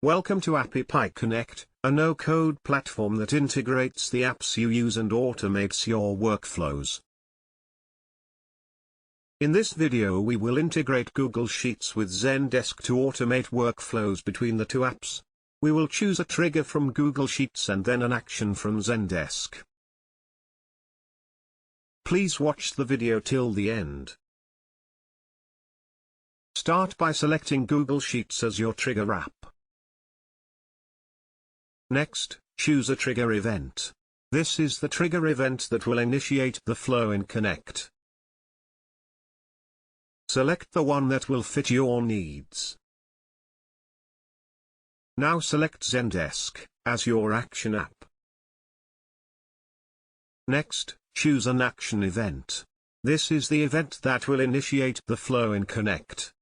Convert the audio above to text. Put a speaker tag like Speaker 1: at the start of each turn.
Speaker 1: Welcome to AppyPie Connect, a no-code platform that integrates the apps you use and automates your workflows. In this video we will integrate Google Sheets with Zendesk to automate workflows between the two apps. We will choose a trigger from Google Sheets and then an action from Zendesk. Please watch the video till the end. Start by selecting Google Sheets as your trigger app. Next, choose a trigger event. This is the trigger event that will initiate the flow in Connect. Select the one that will fit your needs. Now select Zendesk as your action app. Next, choose an action event. This is the event that will initiate the flow in Connect.